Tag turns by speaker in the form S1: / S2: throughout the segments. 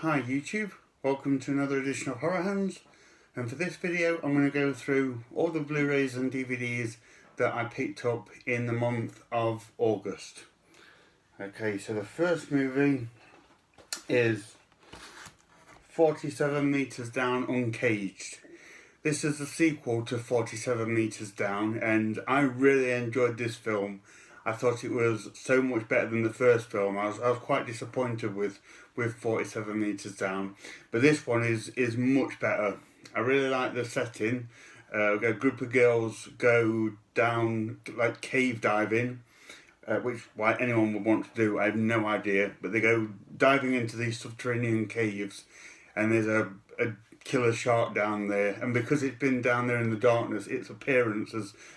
S1: Hi YouTube, welcome to another edition of Horror Hands, and for this video I'm going to go through all the Blu-rays and DVDs that I picked up in the month of August. Okay, so the first movie is 47 Meters Down Uncaged. This is the sequel to 47 Meters Down, and I really enjoyed this film. I thought it was so much better than the first film. I was quite disappointed with 47 Meters Down, but this one is much better. I really like the setting. A group of girls go down like cave diving, which why anyone would want to do, I have no idea. But they go diving into these subterranean caves, and there's a killer shark down there, and because it's been down there in the darkness, its appearance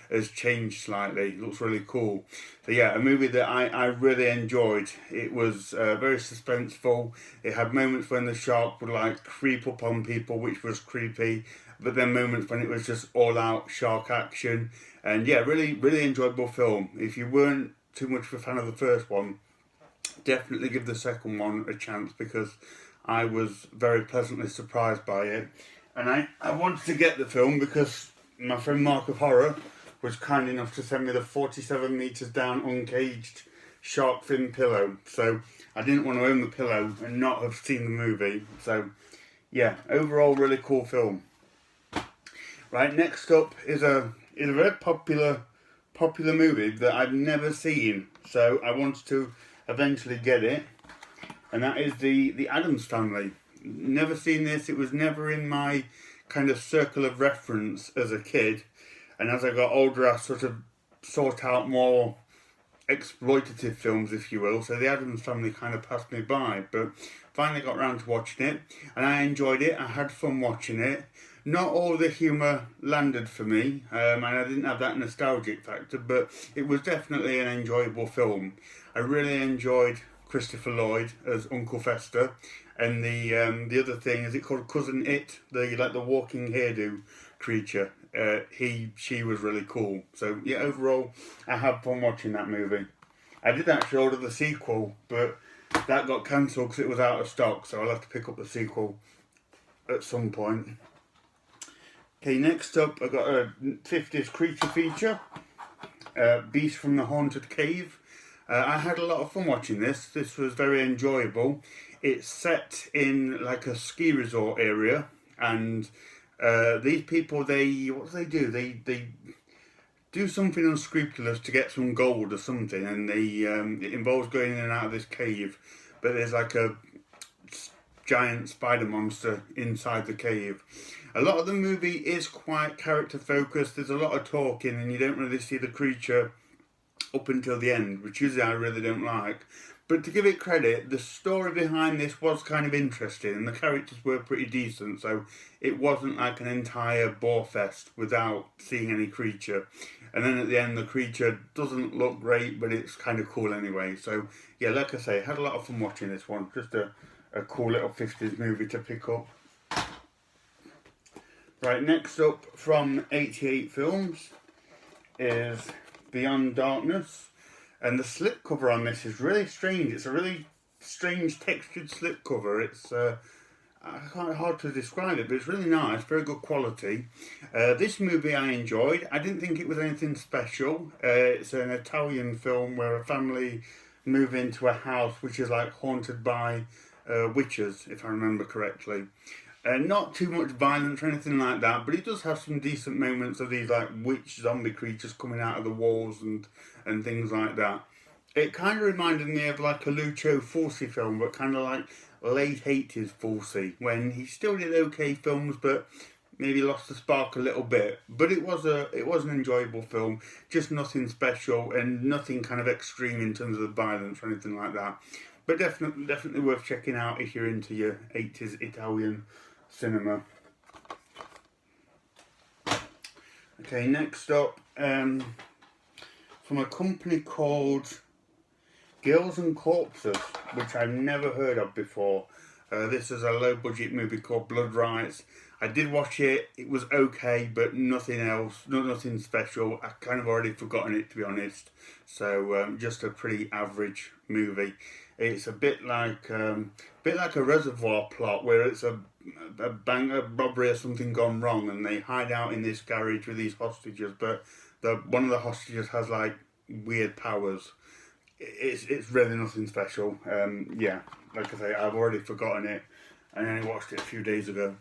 S1: has changed slightly. It looks really cool. So yeah, a movie that I really enjoyed. It was very suspenseful. It had moments when the shark would like creep up on people, which was creepy, but then moments when it was just all out shark action. And yeah, really enjoyable film. If you weren't too much of a fan of the first one, definitely give the second one a chance, because I was very pleasantly surprised by it. And I wanted to get the film because my friend Mark of Horror was kind enough to send me the 47 Meters Down Uncaged shark fin pillow. So I didn't want to own the pillow and not have seen the movie. So yeah, overall really cool film. Right, next up is a very popular movie that I've never seen. So I wanted to eventually get it. And that is the Addams Family. Never seen this. It was never in my kind of circle of reference as a kid. And as I got older, I sort of sought out more exploitative films, if you will. So the Addams Family kind of passed me by. But finally got around to watching it. And I enjoyed it. I had fun watching it. Not all the humour landed for me. And I didn't have that nostalgic factor. But it was definitely an enjoyable film. I really enjoyed Christopher Lloyd as Uncle Fester, and the other thing, is it called Cousin It, the walking hairdo creature. She was really cool. So yeah, overall I had fun watching that movie. I did actually order the sequel, but that got cancelled because it was out of stock, so I'll have to pick up the sequel at some point. Okay, next up I got a 50s creature feature, Beast from the Haunted Cave. I had a lot of fun watching this. This was very enjoyable. It's set in like a ski resort area, and these people, what do they do? They do something unscrupulous to get some gold or something, and it involves going in and out of this cave. But there's like a giant spider monster inside the cave. A lot of the movie is quite character focused. There's a lot of talking, and you don't really see the creature up until the end, which usually I really don't like. But to give it credit, the story behind this was kind of interesting, and the characters were pretty decent, so it wasn't like an entire bore fest without seeing any creature. And then at the end, the creature doesn't look great, but it's kind of cool anyway. So yeah, like I say, I had a lot of fun watching this one. Just a cool little 50s movie to pick up. Right, next up from 88 Films is Beyond Darkness, and the slipcover on this is really strange. It's a really strange textured slipcover. It's hard to describe it, but it's really nice, very good quality. This movie I enjoyed. I didn't think it was anything special. It's an Italian film where a family move into a house which is like haunted by witches, if I remember correctly. Not too much violence or anything like that, but it does have some decent moments of these like witch zombie creatures coming out of the walls and things like that. It kind of reminded me of like a Lucio Fulci film, but kind of like late 80s Fulci, when he still did okay films, but maybe lost the spark a little bit. But it was an enjoyable film, just nothing special and nothing kind of extreme in terms of the violence or anything like that. But definitely worth checking out if you're into your 80s Italian cinema. Okay, next up, from a company called Girls and Corpses, which I've never heard of before. This is a low budget movie called Blood Riots. I did watch it, it was okay, but nothing else, nothing special. I kind of already forgotten it, to be honest. So just a pretty average movie. It's a bit like a Reservoir plot where it's a robbery or something gone wrong, and they hide out in this garage with these hostages. But one of the hostages has like weird powers. It's really nothing special. Yeah, like I say, I've already forgotten it. I only watched it a few days ago.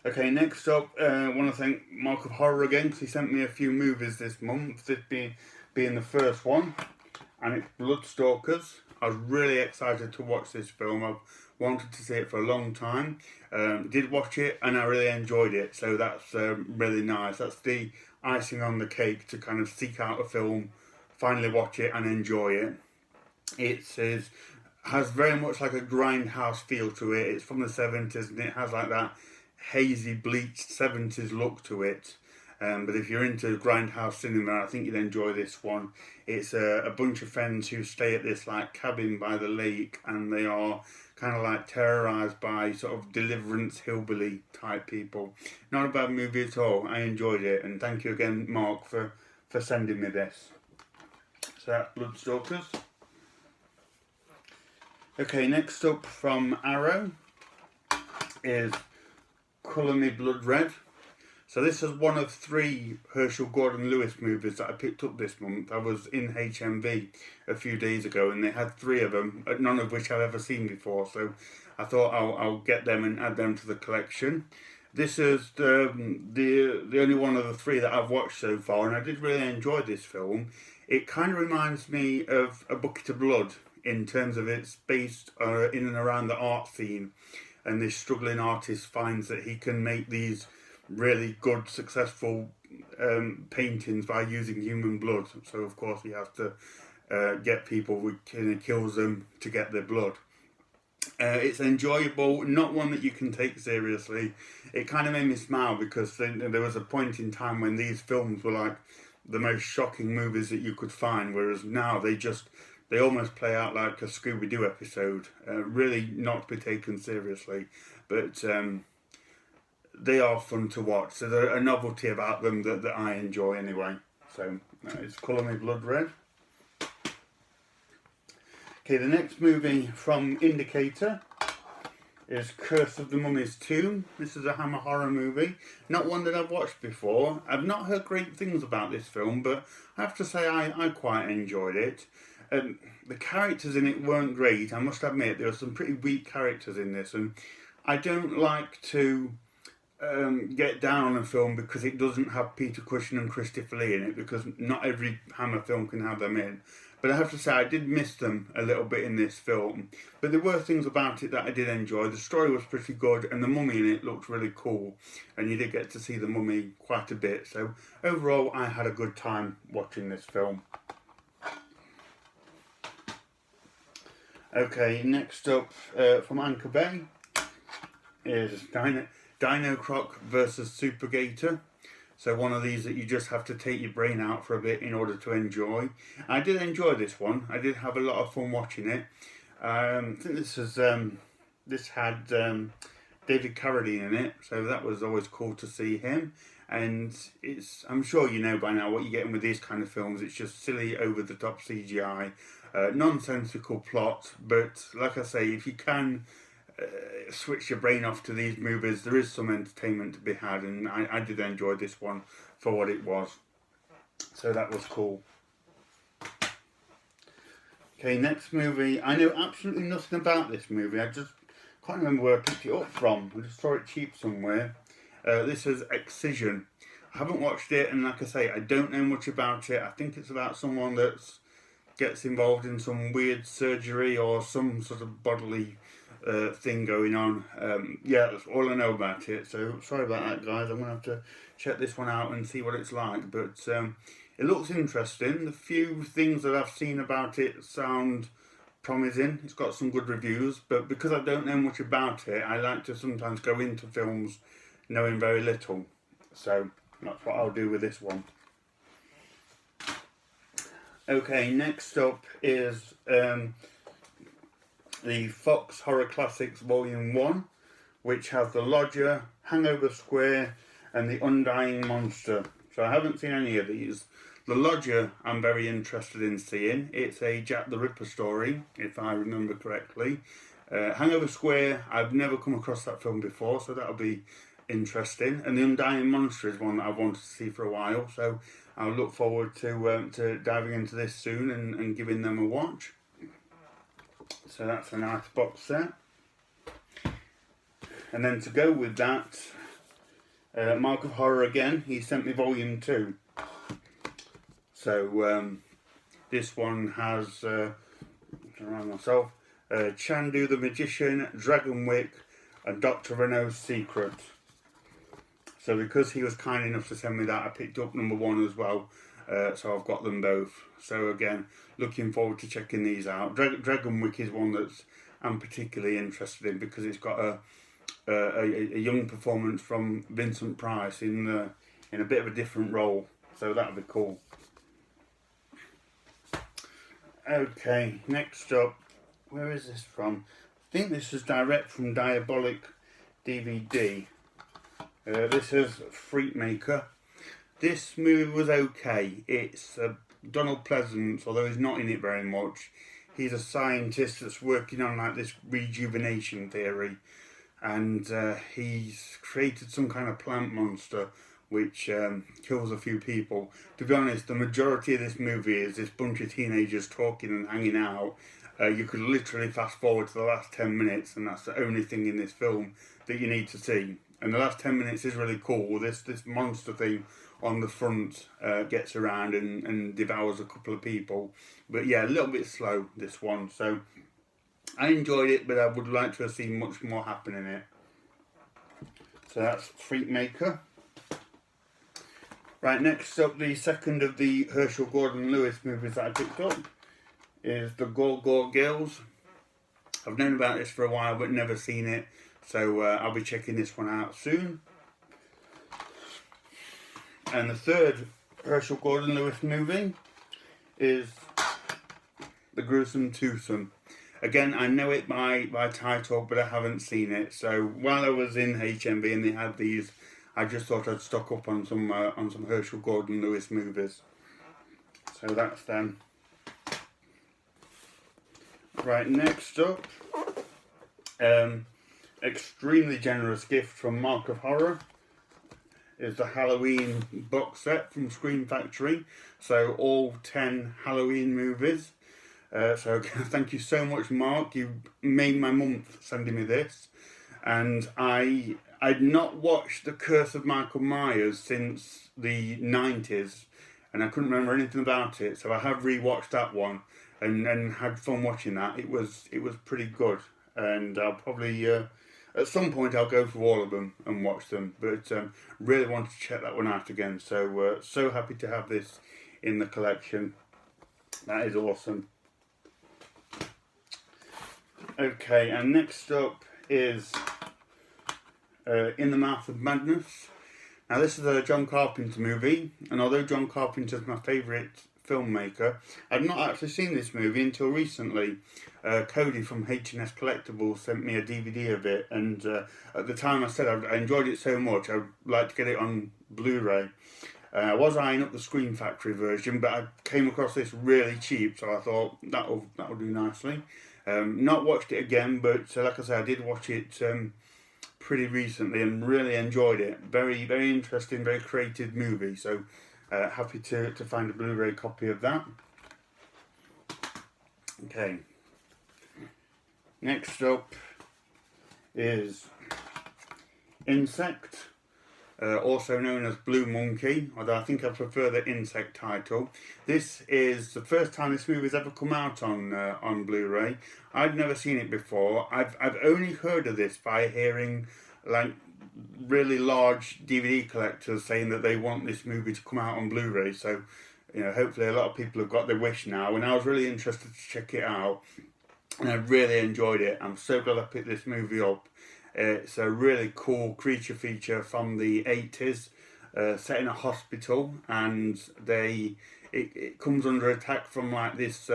S1: Okay, next up, I want to thank Mark of Horror again, because he sent me a few movies this month, this being the first one, and it's Bloodstalkers. I was really excited to watch this film. I've wanted to see it for a long time. Did watch it, and I really enjoyed it, so that's really nice. That's the icing on the cake to kind of seek out a film, finally watch it and enjoy it. It has very much like a grindhouse feel to it. It's from the 70s, and it has like that hazy, bleached 70s look to it. But if you're into grindhouse cinema, I think you'd enjoy this one. It's a bunch of friends who stay at this like cabin by the lake, and they are kind of like terrorised by sort of Deliverance hillbilly type people. Not a bad movie at all. I enjoyed it, and thank you again, Mark, for sending me this. So that's Bloodstalkers. Okay, next up from Arrow is Colour Me Blood Red. So this is one of 3 Herschel Gordon Lewis movies that I picked up this month. I was in HMV a few days ago, and they had 3 of them, none of which I've ever seen before. So I thought I'll get them and add them to the collection. This is the only one of the 3 that I've watched so far, and I did really enjoy this film. It kind of reminds me of A Bucket of Blood in terms of it's based in and around the art scene, and this struggling artist finds that he can make these really good, successful paintings by using human blood. So of course he has to get people, and he kills them to get their blood. It's enjoyable, not one that you can take seriously. It kind of made me smile because there was a point in time when these films were like the most shocking movies that you could find, whereas now they almost play out like a Scooby-Doo episode. Really not to be taken seriously, but they are fun to watch. So there's a novelty about them that I enjoy anyway. So it's Colour Me Blood Red. Okay, the next movie from Indicator is Curse of the Mummy's Tomb. This is a Hammer horror movie. Not one that I've watched before. I've not heard great things about this film, but I have to say I quite enjoyed it. The characters in it weren't great. I must admit, there were some pretty weak characters in this, and I don't like to get down on a film because it doesn't have Peter Cushing and Christopher Lee in it, because not every Hammer film can have them in. But I have to say, I did miss them a little bit in this film. But there were things about it that I did enjoy. The story was pretty good, and the mummy in it looked really cool. And you did get to see the mummy quite a bit. So overall, I had a good time watching this film. Okay, next up from Anchor Bay is Dino, Croc versus Super Gator. So one of these that you just have to take your brain out for a bit in order to enjoy. I did enjoy this one. I did have a lot of fun watching it. I think this had David Carradine in it, so that was always cool to see him. And I'm sure you know by now what you're getting with these kind of films. It's just silly, over-the-top CGI, nonsensical plot. But like I say, if you can switch your brain off to these movies, there is some entertainment to be had, and I did enjoy this one for what it was. So that was cool. Okay, next movie. I know absolutely nothing about this movie. I just can't remember where I picked it up from. I just saw it cheap somewhere. This is Excision. I haven't watched it, and like I say, I don't know much about it. I think it's about someone that gets involved in some weird surgery or some sort of bodily thing going on. Yeah, that's all I know about it. So sorry about that, guys. I'm going to have to check this one out and see what it's like. But it looks interesting. The few things that I've seen about it sound promising. It's got some good reviews. But because I don't know much about it, I like to sometimes go into films knowing very little. So that's what I'll do with this one. Okay, next up is the Fox Horror Classics Volume 1, which has The Lodger, Hangover Square, and The Undying Monster. So I haven't seen any of these. The Lodger I'm very interested in seeing. It's a Jack the Ripper story, if I remember correctly. Hangover Square, I've never come across that film before, so that'll be interesting. And The Undying Monster is one that I've wanted to see for a while, so I'll look forward to diving into this soon and giving them a watch. So that's a nice box set. And then to go with that, Mark of Horror again, he sent me volume 2. So this one has, around myself, Chandu the Magician, Dragonwick, and Dr. Renault's Secret. So because he was kind enough to send me that, I picked up number 1 as well. So I've got them both. So again, looking forward to checking these out. Dragonwick is one that I'm particularly interested in because it's got a young performance from Vincent Price in a bit of a different role. So that'll be cool. Okay, next up, where is this from? I think this is direct from Diabolic DVD. This is Freakmaker. This movie was okay. It's Donald Pleasance, although he's not in it very much. He's a scientist that's working on like this rejuvenation theory, and he's created some kind of plant monster which kills a few people. To be honest, the majority of this movie is this bunch of teenagers talking and hanging out. You could literally fast forward to the last 10 minutes and that's the only thing in this film that you need to see. And the last 10 minutes is really cool. This monster thing on the front gets around and devours a couple of people. But yeah, a little bit slow, this one. So I enjoyed it, but I would like to have seen much more happen in it. So that's Freakmaker. Right, next up, the second of the Herschel Gordon Lewis movies that I picked up is The Gore Girls. I've known about this for a while but never seen it, so I'll be checking this one out soon. And the third Herschel Gordon Lewis movie is The Gruesome Twosome. Again, I know it by title, but I haven't seen it. So while I was in HMV and they had these, I just thought I'd stock up on some Herschel Gordon Lewis movies. So that's them. Right, next up, extremely generous gift from Mark of Horror is the Halloween box set from Scream Factory. So all 10 Halloween movies. So thank you so much, Mark. You made my month sending me this. And I'd not watched The Curse of Michael Myers since the 90s. And I couldn't remember anything about it. So I have rewatched that one and had fun watching that. It was pretty good. And I'll probably, at some point, I'll go through all of them and watch them. But really wanted to check that one out again. So, so happy to have this in the collection. That is awesome. Okay, and next up is In the Mouth of Madness. Now this is a John Carpenter movie, and although John Carpenter's my favourite filmmaker, I'd not actually seen this movie until recently. Cody from H&S Collectibles sent me a DVD of it, and at the time I said I enjoyed it so much I'd like to get it on Blu-ray. I was eyeing up the Scream Factory version, but I came across this really cheap, so I thought that'll do nicely. Not watched it again, but like I said, I did watch it pretty recently and really enjoyed it. Very, very interesting, very creative movie. So happy to find a Blu-ray copy of that. Okay. Next up is Insect, also known as Blue Monkey, although I think I prefer the Insect title. This is the first time this movie's ever come out on Blu-ray. I'd never seen it before. I've only heard of this by hearing like really large DVD collectors saying that they want this movie to come out on Blu-ray. So, you know, hopefully a lot of people have got their wish now, and I was really interested to check it out. And I really enjoyed it. I'm so glad I picked this movie up. It's a really cool creature feature from the 80s, set in a hospital, and it comes under attack from like this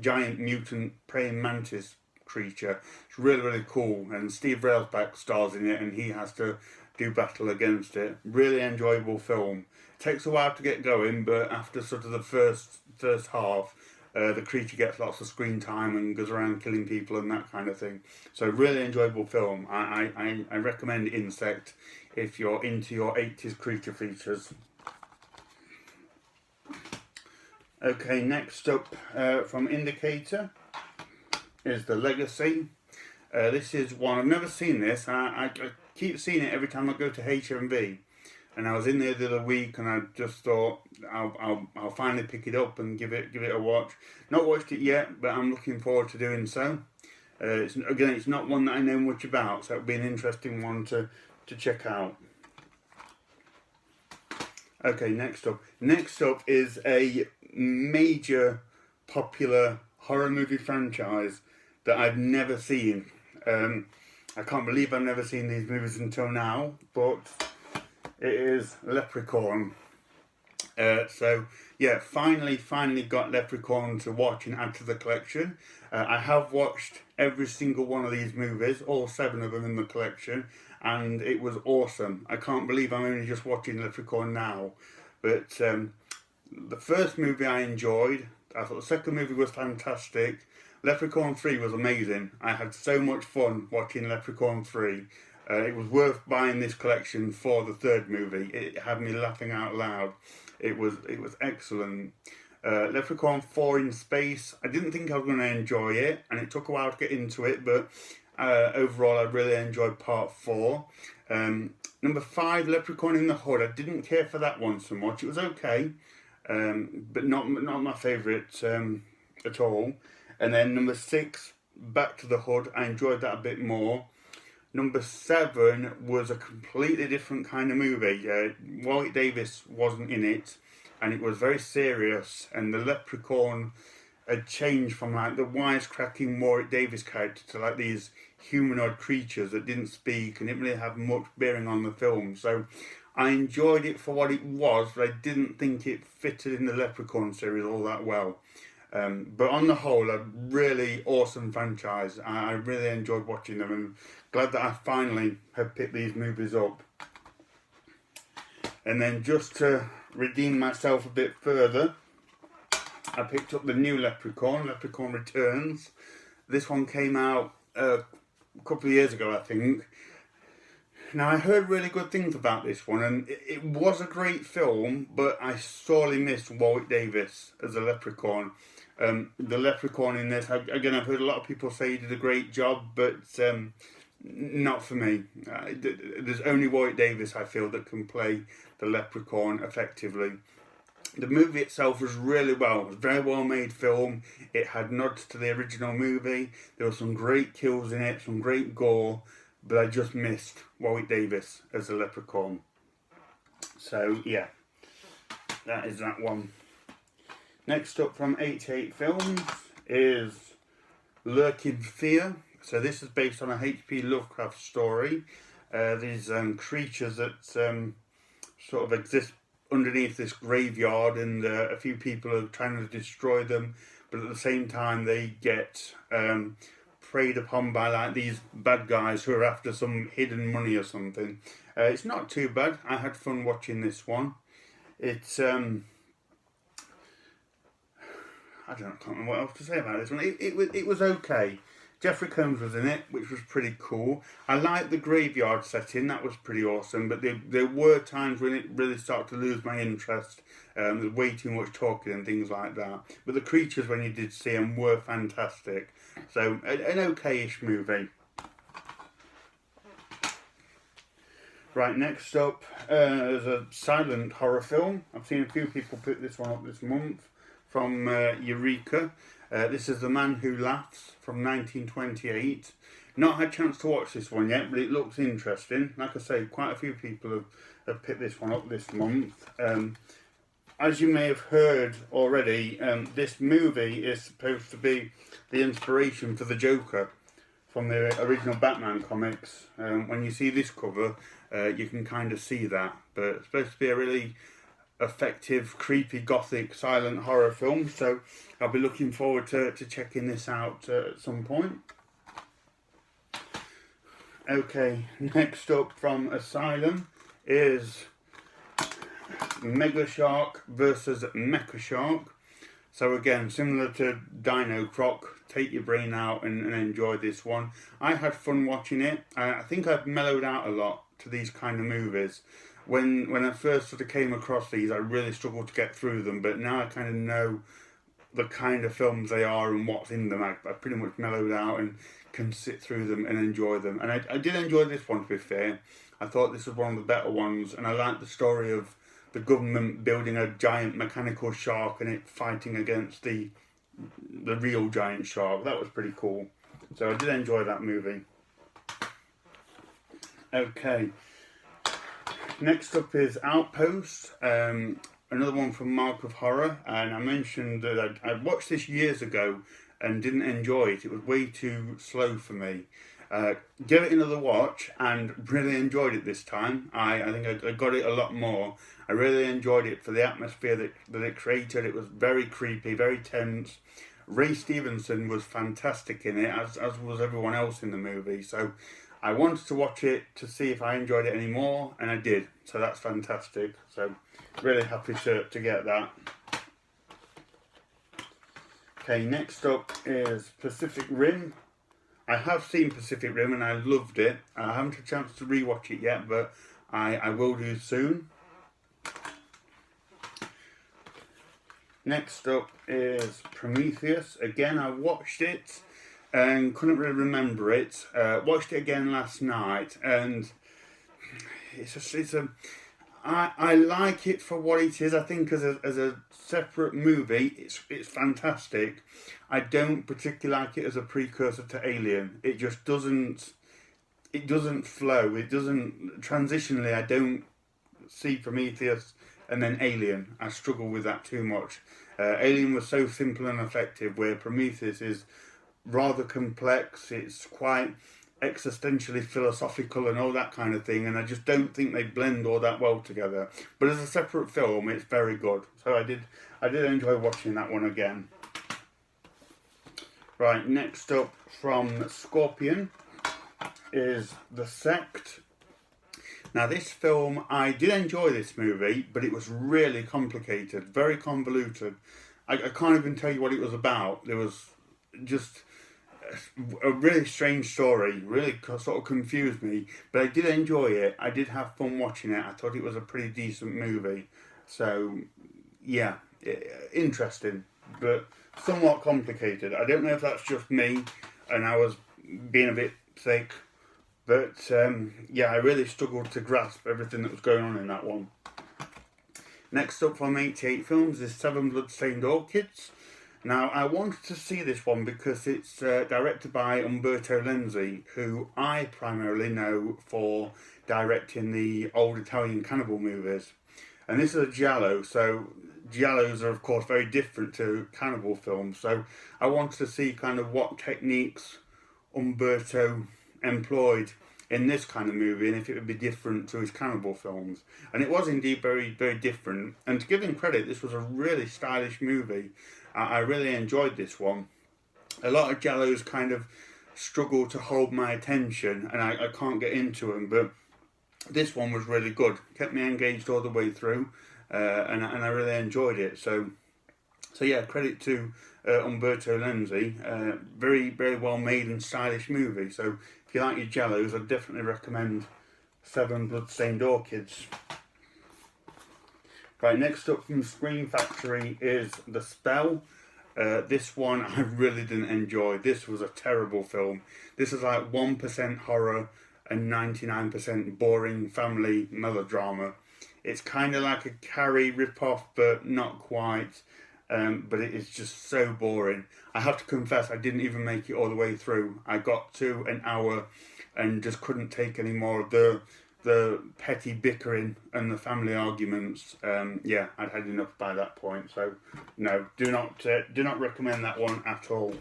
S1: giant mutant praying mantis creature. It's really, really cool, and Steve Railsback stars in it, and he has to do battle against it. Really enjoyable film. Takes a while to get going, but after sort of the first half, the creature gets lots of screen time and goes around killing people and that kind of thing. So really enjoyable film. I recommend Insect if you're into your 80s creature features. Okay, next up from Indicator is The Legacy. This is one, I've never seen this. I keep seeing it every time I go to HMV. And I was in there the other week, and I just thought I'll finally pick it up and give it a watch. Not watched it yet, but I'm looking forward to doing so. It's not one that I know much about, so it'll be an interesting one to check out. Okay, next up. Next up is a major popular horror movie franchise that I've never seen. I can't believe I've never seen these movies until now, but it is Leprechaun. So yeah, finally got Leprechaun to watch and add to the collection. I have watched every single one of these movies, all 7 of them in the collection, and it was awesome. I can't believe I'm only just watching Leprechaun now. But the first movie I enjoyed. I thought the second movie was fantastic. Leprechaun 3 was amazing. I had so much fun watching Leprechaun 3. It was worth buying this collection for the third movie. It had me laughing out loud. It was excellent. Leprechaun 4 in space. I didn't think I was going to enjoy it, and it took a while to get into it, but overall I really enjoyed part 4. Number 5, Leprechaun in the Hood. I didn't care for that one so much. It was okay, but not my favourite at all. And then number 6, Back to the Hood. I enjoyed that a bit more. Number 7 was a completely different kind of movie. Warwick Davis wasn't in it, and it was very serious, and the Leprechaun had changed from like the wisecracking Warwick Davis character to like these humanoid creatures that didn't speak and didn't really have much bearing on the film. So I enjoyed it for what it was, but I didn't think it fitted in the Leprechaun series all that well. But on the whole, a really awesome franchise. I really enjoyed watching them, and glad that I finally have picked these movies up. And then just to redeem myself a bit further, I picked up the new Leprechaun Returns. This one came out a couple of years ago, I think. Now, I heard really good things about this one, and it was a great film, but I sorely missed Warwick Davis as a Leprechaun. The Leprechaun in this, again, I've heard a lot of people say he did a great job, but not for me. There's only Warwick Davis, I feel, that can play the Leprechaun effectively. The movie itself was really well. It was a very well made film. It had nods to the original movie. There were some great kills in it, some great gore, but I just missed Warwick Davis as a Leprechaun. So yeah, that is that one. Next up from 88 Films is Lurking Fear. So this is based on a H.P. Lovecraft story. These creatures that sort of exist underneath this graveyard, and a few people are trying to destroy them, but at the same time they get preyed upon by like these bad guys who are after some hidden money or something. It's not too bad. I had fun watching this one. It's I can't remember what else to say about this one. It was okay. Jeffrey Combs was in it, which was pretty cool. I liked the graveyard setting, that was pretty awesome, but there were times when it really started to lose my interest. There's way too much talking and things like that. But the creatures, when you did see them, were fantastic. So, an okay-ish movie. Right, next up is a silent horror film. I've seen a few people pick this one up this month from Eureka. This is The Man Who Laughs from 1928. Not had a chance to watch this one yet, but it looks interesting. Like I say, quite a few people have picked this one up this month. As you may have heard already, this movie is supposed to be the inspiration for the Joker from the original Batman comics. When you see this cover, you can kind of see that. But it's supposed to be a really effective, creepy, gothic, silent horror film. So I'll be looking forward to checking this out at some point. Okay, next up from Asylum is Mega Shark versus Mecha Shark. So again, similar to Dino, Croc, take your brain out and enjoy this one. I had fun watching it. I think I've mellowed out a lot to these kind of movies. When I first sort of came across these, I really struggled to get through them, but now I kind of know the kind of films they are and what's in them. I pretty much mellowed out and can sit through them and enjoy them. And I did enjoy this one, to be fair. I thought this was one of the better ones, and I liked the story of the government building a giant mechanical shark and it fighting against the real giant shark. That was pretty cool. So I did enjoy that movie. Okay. Next up is Outpost. Another one from Mark of Horror, and I mentioned that I watched this years ago and didn't enjoy it. It was way too slow for me. Give it another watch and really enjoyed it this time. I think I got it a lot more. I really enjoyed it for the atmosphere that it created. It was very creepy, very tense. Ray Stevenson was fantastic in it, as was everyone else in the movie. So I wanted to watch it to see if I enjoyed it any more, and I did. So that's fantastic. So really happy to get that. Okay, next up is Pacific Rim. I have seen Pacific Rim and I loved it. I haven't had a chance to rewatch it yet, but I will do soon. Next up is Prometheus. Again, I watched it and couldn't really remember it. Watched it again last night, and I like it for what it is. I think as a separate movie, it's fantastic. I don't particularly like it as a precursor to Alien. It just doesn't flow. It doesn't transitionally. I don't see Prometheus and then Alien. I struggle with that too much. Alien was so simple and effective, where Prometheus is rather complex. It's quite existentially philosophical and all that kind of thing, and I just don't think they blend all that well together. But as a separate film, it's very good. So I did enjoy watching that one again. Right, next up from Scorpion is The Sect. Now this film, I did enjoy this movie, but it was really complicated, very convoluted. I can't even tell you what it was about. There was just a really strange story, really sort of confused me, but I did enjoy it. I did have fun watching it. I thought it was a pretty decent movie. So, yeah, interesting, but somewhat complicated. I don't know if that's just me and I was being a bit thick, but yeah, I really struggled to grasp everything that was going on in that one. Next up from 88 Films is Seven Bloodstained Orchids. Now, I wanted to see this one because it's directed by Umberto Lenzi, who I primarily know for directing the old Italian cannibal movies. And this is a giallo, so giallos are of course very different to cannibal films. So I wanted to see kind of what techniques Umberto employed in this kind of movie and if it would be different to his cannibal films. And it was indeed very, very different. And to give him credit, this was a really stylish movie. I really enjoyed this one. A lot of giallos kind of struggle to hold my attention and I can't get into them, but this one was really good. Kept me engaged all the way through, and I really enjoyed it. So yeah, credit to Umberto Lenzi. Very, very well made and stylish movie. So if you like your giallos, I'd definitely recommend Seven Bloodstained Orchids. Right, next up from Scream Factory is The Spell. This one I really didn't enjoy. This was a terrible film. This is like 1% horror and 99% boring family melodrama. It's kind of like a Carrie ripoff, but not quite. But it is just so boring. I have to confess, I didn't even make it all the way through. I got to an hour and just couldn't take any more of the petty bickering and the family arguments. Yeah, I'd had enough by that point. So no, do not recommend that one at all.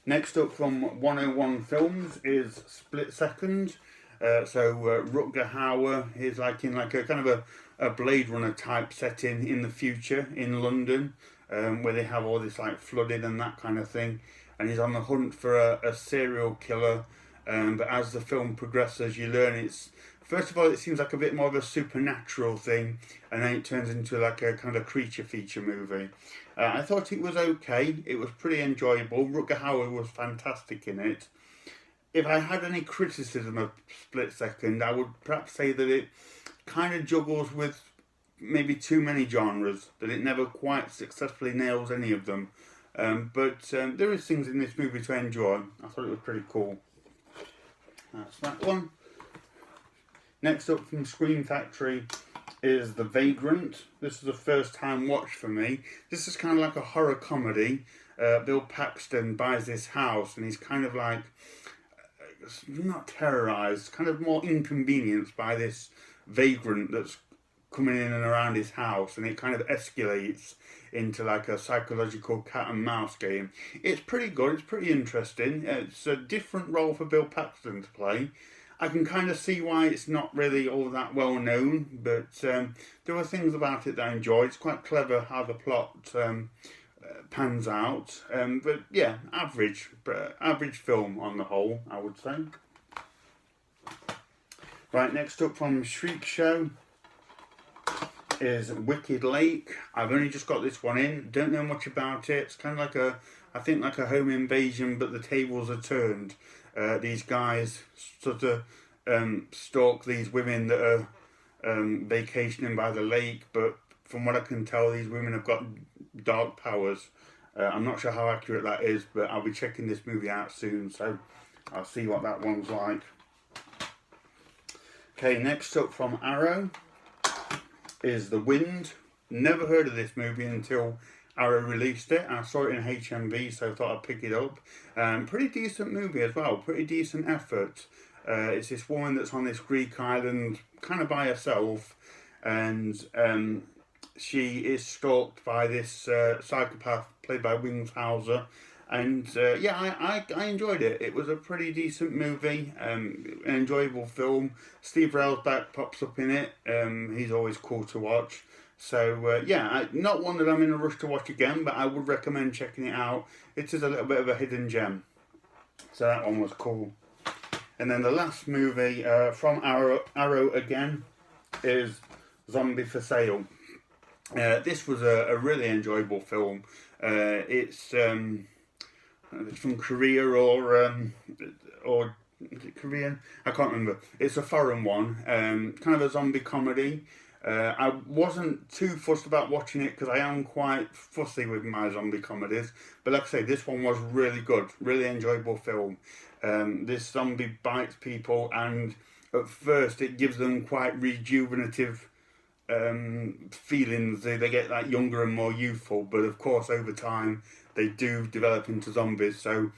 S1: Next up from 101 Films is Split Second. Rutger Hauer is like in like a kind of a Blade Runner type setting in the future in London, where they have all this like flooding and that kind of thing, and he's on the hunt for a serial killer, but as the film progresses, you learn it's, first of all, it seems like a bit more of a supernatural thing, and then it turns into like a kind of creature feature movie. I thought it was okay. It was pretty enjoyable. Rutger Hauer was fantastic in it. If I had any criticism of Split Second, I would perhaps say that it kind of juggles with maybe too many genres, that it never quite successfully nails any of them. But there is things in this movie to enjoy. I thought it was pretty cool. That's that one. Next up from Scream Factory is The Vagrant. This is a first time watch for me. This is kind of like a horror comedy. Bill Paxton buys this house and he's kind of like, not terrorised, kind of more inconvenienced by this vagrant that's coming in and around his house, and it kind of escalates into like a psychological cat and mouse game. It's pretty good, it's pretty interesting. It's a different role for Bill Paxton to play. I can kind of see why it's not really all that well known, but there were things about it that I enjoyed. It's quite clever how the plot pans out. But yeah, average film on the whole, I would say. Right, next up from Shriek Show is Wicked Lake. I've only just got this one in, don't know much about it. It's kind of like I think like a home invasion, but the tables are turned. These guys sort of stalk these women that are vacationing by the lake, but from what I can tell, these women have got dark powers. I'm not sure how accurate that is, but I'll be checking this movie out soon, so I'll see what that one's like. Okay, next up from Arrow is The Wind. Never heard of this movie until Arrow released it. I saw it in HMV, so I thought I'd pick it up. Pretty decent movie as well, pretty decent effort. It's this woman that's on this Greek island, kind of by herself, and she is stalked by this psychopath played by Wings Hauser. And yeah, I enjoyed it. It was a pretty decent movie, an enjoyable film. Steve Railsback pops up in it. He's always cool to watch. So yeah, not one that I'm in a rush to watch again, but I would recommend checking it out. It is a little bit of a hidden gem. So that one was cool. And then the last movie from Arrow again is Zombie for Sale. This was a really enjoyable film. It's from Korea or is it Korean? I can't remember. It's a foreign one. Kind of a zombie comedy. I wasn't too fussed about watching it because I am quite fussy with my zombie comedies. But like I say, this one was really good. Really enjoyable film. This zombie bites people, and at first it gives them quite rejuvenative feelings. They get like younger and more youthful, but of course over time they do develop into zombies, so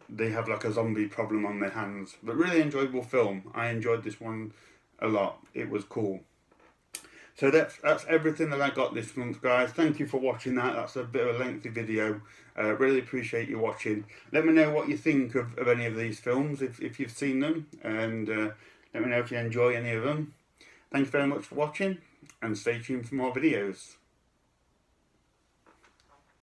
S1: they have like a zombie problem on their hands. But really enjoyable film. I enjoyed this one a lot. It was cool. So that's everything that I got this month, guys. Thank you for watching that. That's a bit of a lengthy video. Really appreciate you watching. Let me know what you think of any of these films, if you've seen them, and let me know if you enjoy any of them. Thank you very much for watching, and stay tuned for more videos.